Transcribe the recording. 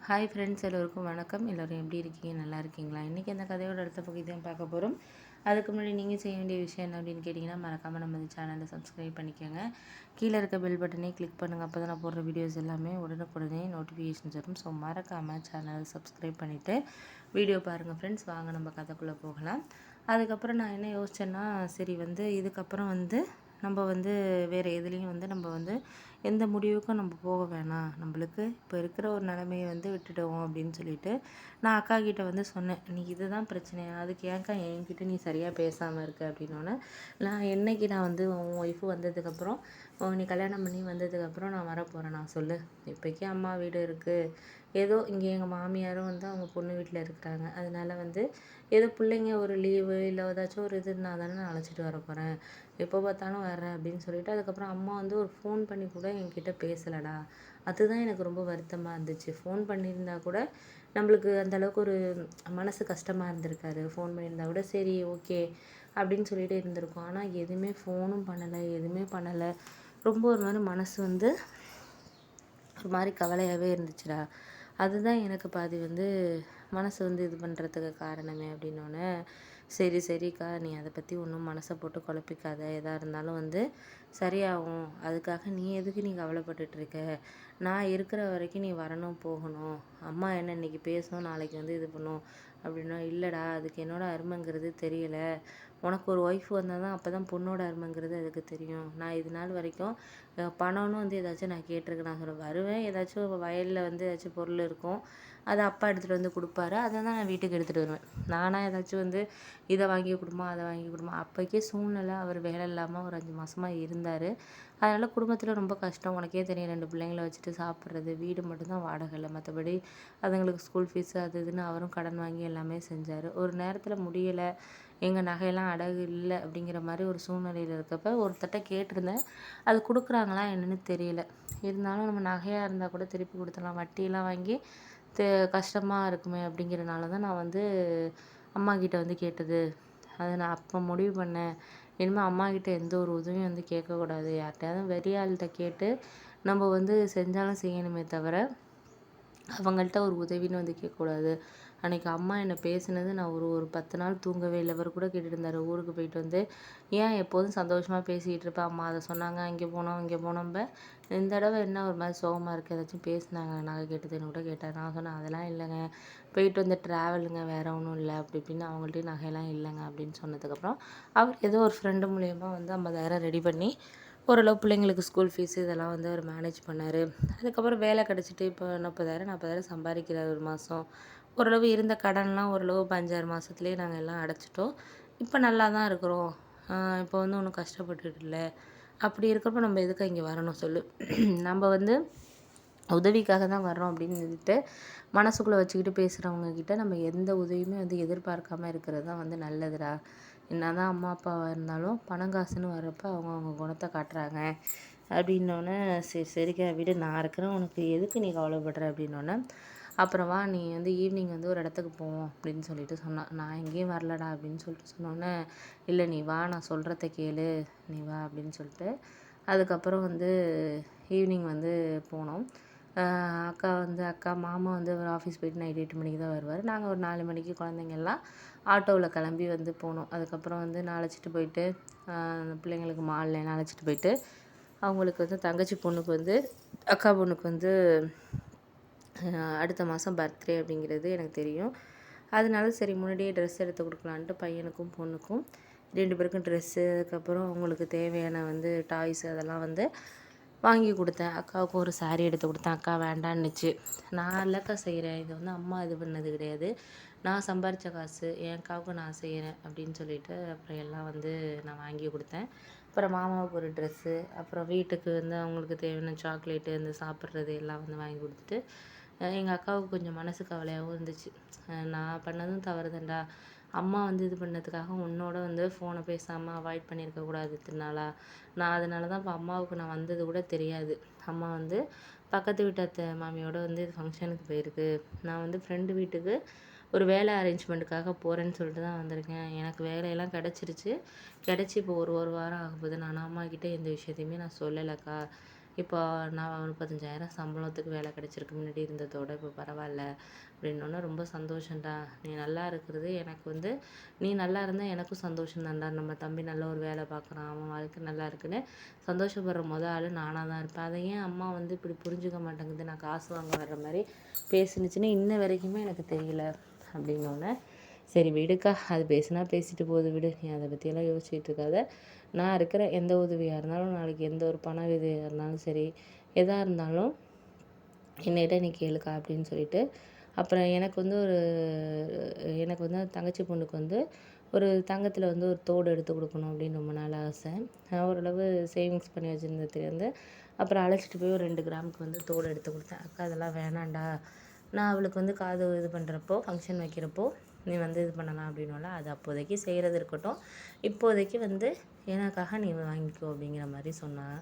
Hi friends, எல்லோருக்கும் வணக்கம். எல்லோரும் எப்படி இருக்கீங்க? நல்லா இருக்கீங்களா? இன்றைக்கி அந்த கதையோட அடுத்த பகுதி தான் பார்க்க போகிறோம். அதுக்கு முன்னாடி நீங்கள் செய்ய வேண்டிய விஷயம் என்ன அப்படின்னு கேட்டிங்கன்னா, மறக்காமல் நம்ம இந்த சேனலை சப்ஸ்கிரைப் பண்ணிக்கோங்க. கீழே இருக்க பெல் பட்டனே கிளிக் பண்ணுங்கள். அப்போ தான் நான் போடுற வீடியோஸ் எல்லாமே உடனுக்குடனே நோட்டிஃபிகேஷன்ஸ் வரும். ஸோ மறக்காமல் சேனலை சப்ஸ்கிரைப் பண்ணிவிட்டு வீடியோ பாருங்கள் ஃப்ரெண்ட்ஸ். வாங்க நம்ம கதைக்குள்ளே போகலாம். அதுக்கப்புறம் நான் என்ன யோசித்தேன்னா, சரி இதுக்கப்புறம் நம்ம வேறு எதுலேயும் நம்ம எந்த முடிவுக்கும் நம்ம போக வேணாம். நம்மளுக்கு இப்போ இருக்கிற ஒரு நிலைமையை விட்டுடுவோம் அப்படின்னு சொல்லிட்டு நான் அக்கா கிட்ட சொன்னேன். நீ இதுதான் பிரச்சனையா? அதுக்கு ஏன்க்கா என்கிட்ட நீ சரியாக பேசாமல் இருக்க அப்படின்னோடனே, நான் உன் ஒய்ஃபு வந்ததுக்கப்புறம் நீ கல்யாணம் பண்ணி வந்ததுக்கப்புறம் நான் வரப்போகிறேன். நான் சொல்லு, இப்போக்கி அம்மா வீடு இருக்குது. ஏதோ இங்கே எங்கள் மாமியாரும் அவங்க பொண்ணு வீட்டில் இருக்கிறாங்க. அதனால ஏதோ பிள்ளைங்க ஒரு லீவு இல்லை ஏதாச்சும் ஒரு இது இருந்தால் தானே நான் அழைச்சிட்டு வர போகிறேன். எப்போ பார்த்தாலும் வர்றேன் அப்படின்னு சொல்லிட்டு அதுக்கப்புறம் அம்மா ஒரு ஃபோன் பண்ணி கூட என்கிட்ட பேசலடா. அதுதான் எனக்கு ரொம்ப வருத்தமாக இருந்துச்சு. ஃபோன் பண்ணியிருந்தா கூட நம்மளுக்கு அந்தளவுக்கு ஒரு மனசு கஷ்டமாக இருந்திருக்காரு. ஃபோன் பண்ணியிருந்தா கூட சரி ஓகே அப்படின்னு சொல்லிட்டு இருந்திருக்கோம். ஆனால் எதுவுமே ஃபோனும் பண்ணலை, எதுவுமே பண்ணலை. ரொம்ப ஒரு மாதிரி மனசு ஒரு மாதிரி கவலையாகவே இருந்துச்சுடா. அதுதான் எனக்கு பாதி மனசு இது பண்ணுறதுக்கு காரணமே அப்படின்னோடனே, சரி சரிக்கா, நீ அதை பற்றி ஒன்றும் மனசை போட்டு குழப்பிக்காத. எதாக இருந்தாலும் சரியாகும். அதுக்காக நீ எதுக்கு நீ கவலைப்பட்டுட்ருக்க? நான் இருக்கிற வரைக்கும் நீ வரணும் போகணும். அம்மா என்ன இன்னைக்கு பேசணும், நாளைக்கு இது பண்ணும் அப்படின்னா, இல்லைடா அதுக்கு என்னோட அருமைங்கிறது தெரியலை. உனக்கு ஒரு ஒய்ஃப் வந்தால் தான் அப்போ தான் பொண்ணோட அருமைங்கிறது அதுக்கு தெரியும். நான் இது நாள் வரைக்கும் பணம்னு ஏதாச்சும் நான் கேட்டிருக்கேன். நான் சொல்ல வருவேன், ஏதாச்சும் வயலில் ஏதாச்சும் பொருள் இருக்கும், அதை அப்பா எடுத்துகிட்டு கொடுப்பாரு. அதை தான் நான் வீட்டுக்கு எடுத்துகிட்டு வருவேன். நானாக ஏதாச்சும் இதை வாங்கி கொடுமா அதை வாங்கி கொடுமா. அப்போக்கே சூழ்நிலை அவர் வேலை இல்லாமல் ஒரு 5 மாதமாக இருந்தார். அதனால் குடும்பத்தில் ரொம்ப கஷ்டம். உனக்கே தெரியும், 2 பிள்ளைங்கள வச்சுட்டு சாப்பிட்றது. வீடு மட்டும்தான் வாடகை இல்லை, மற்றபடி அதுங்களுக்கு ஸ்கூல் ஃபீஸு அது இதுன்னு அவரும் கடன் வாங்கி எல்லாமே செஞ்சார். ஒரு நேரத்தில் முடியலை, எங்கள் நகையெல்லாம் அடகு இல்லை அப்படிங்கிற மாதிரி ஒரு சூழ்நிலையில் இருக்கப்போ ஒருத்தட்ட கேட்டிருந்தேன். அது கொடுக்குறாங்களா என்னன்னு தெரியல. இருந்தாலும் நம்ம நகையாக இருந்தால் கூட திருப்பி கொடுத்துடலாம். வட்டியெல்லாம் வாங்கி கஷ்டமாக இருக்குமே அப்படிங்கிறனால தான் நான் அம்மாக்கிட்ட கேட்டது. அதை நான் அப்போ முடிவு பண்ணேன். இனிமேல் அம்மாக்கிட்ட எந்த ஒரு உதவியும் கேட்கக்கூடாது. யார்கிட்டயாவது வெளியாள்கிட்ட கேட்டு நம்ம செஞ்சாலும் செய்யணுமே தவிர அவங்கள்ட்ட ஒரு உதவின்னு கேட்கக்கூடாது. அன்றைக்கி அம்மா என்னை பேசினது நான் ஒரு 10 நாள் தூங்கவே இல்லை. இவர் கூட கேட்டுட்டு இருந்தார். ஊருக்கு போயிட்டு ஏன் எப்போதும் சந்தோஷமாக பேசிக்கிட்டு இருப்பேன், அம்மா அதை சொன்னாங்க, அங்கே போனோம் இங்கே போனோம்ப, இந்த தடவை என்ன ஒரு மாதிரி சோகமாக இருக்குது, ஏதாச்சும் பேசினாங்க நகை கேட்டதுன்னு கூட கேட்டார். நான் சொன்னேன் அதெல்லாம் இல்லைங்க, போயிட்டு ட்ராவலுங்க, வேறு ஒன்றும் இல்லை அப்படி இப்படின்னு. அவங்கள்ட்டையும் நகையெல்லாம் இல்லைங்க அப்படின்னு சொன்னதுக்கப்புறம் அவர் ஏதோ ஒரு ஃப்ரெண்டு மூலியமாக 50,000 ரெடி பண்ணி ஓரளவு பிள்ளைங்களுக்கு ஸ்கூல் ஃபீஸு இதெல்லாம் அவர் மேனேஜ் பண்ணார். அதுக்கப்புறம் வேலை கிடச்சிட்டு இப்போ 40,000 சம்பாதிக்கிறார் ஒரு மாதம். ஓரளவு இருந்த கடன்லாம் ஓரளவு 5-6 மாதத்துலேயே நாங்கள் எல்லாம் அடைச்சிட்டோம். இப்போ நல்லா தான் இருக்கிறோம். இப்போ ஒன்றும் கஷ்டப்பட்டுட்டு இல்லை. அப்படி இருக்கிறப்ப நம்ம எதுக்கு இங்கே வரணும் சொல்லு? நம்ம உதவிக்காக தான் வர்றோம் அப்படின்னு சொல்லிட்டு மனசுக்குள்ளே வச்சுக்கிட்டு பேசுகிறவங்க கிட்ட நம்ம எந்த உதவியுமே எதிர்பார்க்காம இருக்கிறது தான் நல்லதுடா. என்ன தான் அம்மா அப்பாவாக இருந்தாலும் பணம் காசுன்னு வர்றப்ப அவங்க குணத்தை காட்டுறாங்க அப்படின்னோடனே, சரி சரிக்கா விடு, நான் இருக்கிறேன், உனக்கு எதுக்கு நீ கவலைப்படுற அப்படின்னோடனே, அப்புறம் வா நீ ஈவினிங் ஒரு இடத்துக்கு போவோம் அப்படின்னு சொல்லிட்டு சொன்னான். நான் எங்கேயும் வரலடா அப்படின்னு சொல்லிட்டு சொன்னோன்னே, இல்லை நீ வா, நான் சொல்கிறத கேளு, நீ வா அப்படின்னு சொல்லிட்டு அதுக்கப்புறம் ஈவினிங் போனோம். அக்கா அக்கா மாமா ஒரு ஆஃபீஸ் போயிட்டு நைட் 8 மணிக்கு தான் வருவார். நாங்கள் ஒரு 4 மணிக்கு குழந்தைங்கள்லாம் ஆட்டோவில் கிளம்பி போனோம். அதுக்கப்புறம் நான் அழைச்சிட்டு போயிட்டு பிள்ளைங்களுக்கு மால்ல அழைச்சிட்டு போயிட்டு அவங்களுக்கு தங்கச்சி பொண்ணுக்கு அக்கா பொண்ணுக்கு அடுத்த மாதம் பர்த்டே அப்படிங்கிறது எனக்கு தெரியும். அதனால சரி முன்னாடியே ட்ரெஸ் எடுத்து கொடுக்கலான்ட்டு பையனுக்கும் பொண்ணுக்கும் 2 பேருக்கும் ட்ரெஸ்ஸு, அதுக்கப்புறம் அவங்களுக்கு தேவையான டாய்ஸ் அதெல்லாம் வாங்கி கொடுத்தேன். அக்காவுக்கு ஒரு சாரீ எடுத்து கொடுத்தேன். அக்கா வேண்டான்னுச்சு. நான் இல்லைக்கா செய்கிறேன், இது அம்மா இது பண்ணது கிடையாது, நான் சம்பாரித்த காசு, என் அக்காவுக்கு நான் செய்கிறேன் அப்படின்னு சொல்லிட்டு அப்புறம் எல்லாம் நான் வாங்கி கொடுத்தேன். அப்புறம் மாமாவுக்கு ஒரு ட்ரெஸ்ஸு, அப்புறம் வீட்டுக்கு அவங்களுக்கு தேவையான சாக்லேட்டு சாப்பிட்றது எல்லாம் வாங்கி கொடுத்துட்டு, எங்கள் அக்காவுக்கு கொஞ்சம் மனசு கவலையாகவும் இருந்துச்சு. நான் பண்ணதும் தவறு தான்டா, அம்மா இது பண்ணதுக்காக உன்னோட ஃபோனை பேசாமல் அவாய்ட் பண்ணியிருக்கக்கூடாது இத்தனை நாளாக. நான் அதனால தான் இப்போ அம்மாவுக்கு நான் வந்தது கூட தெரியாது. அம்மா பக்கத்து வீட்டு அத்தை மாமியோட இது ஃபங்க்ஷனுக்கு போயிருக்கு. நான் ஃப்ரெண்டு வீட்டுக்கு ஒரு வேலை அரேஞ்ச்மெண்ட்டுக்காக போகிறேன்னு சொல்லிட்டு தான் வந்திருக்கேன். எனக்கு வேலையெல்லாம் கிடச்சிருச்சு. கிடச்சி இப்போ ஒரு வாரம் ஆகப்போகுது. நான் அம்மாக்கிட்ட எந்த விஷயத்தையுமே நான் சொல்லலைக்கா. இப்போ நான் 35,000 சம்பளத்துக்கு வேலை கிடச்சிருக்கு, முன்னாடி இருந்ததோட இப்போ பரவாயில்ல அப்படின்னோடனே ரொம்ப சந்தோஷம்டா. நீ நல்லா இருக்கிறது எனக்கு வந்து நீ நல்லா இருந்தால் எனக்கும் சந்தோஷம் தான்டா. நம்ம தம்பி நல்ல ஒரு வேலை பார்க்குறான், அவன் வாழ்க்கை நல்லா இருக்குன்னு சந்தோஷப்படுற ஆள் நானாக தான் இருப்பேன். அதை ஏன் அம்மா வந்து இப்படி புரிஞ்சுக்க மாட்டேங்குது, நான் காசு வாங்க வர்ற மாதிரி பேசுனுச்சுன்னு இன்ன வரைக்குமே எனக்கு தெரியல அப்படின்னோடனே, சரி விடுக்கா, அது பேசுனா பேசிட்டு போகுது விடு, நீ அதை பற்றியெல்லாம் யோசிச்சுட்டு இருக்காத. நான் இருக்கிற எந்த உதவியாக இருந்தாலும், நாளைக்கு எந்த ஒரு பண உதவியாக இருந்தாலும் சரி, எதாக இருந்தாலும் என்னிட்ட நீ கேளுக்கா அப்படின்னு சொல்லிட்டு, அப்புறம் எனக்கு வந்து தங்கச்சி பொண்ணுக்கு வந்து ஒரு தங்கத்தில் வந்து ஒரு தோடு எடுத்து கொடுக்கணும் அப்படின்னு ரொம்ப நாள் ஆசை. ஓரளவு சேவிங்ஸ் பண்ணி வச்சுருந்ததுலேருந்து அப்புறம் அழைச்சிட்டு போய் ஒரு 2 கிராமுக்கு வந்து தோடு எடுத்து கொடுத்தேன். அக்கா அதெல்லாம் வேணாண்டா, நான் அவளுக்கு வந்து காது இது பண்ணுறப்போ, ஃபங்க்ஷன் வைக்கிறப்போ நீ வந்து இது பண்ணலாம் அப்படின்னோல, அது அப்போதைக்கு செய்கிறது இருக்கட்டும், இப்போதைக்கு வந்து எனக்காக நீ வாங்கிக்கோ அப்படிங்கிற மாதிரி சொன்னான்.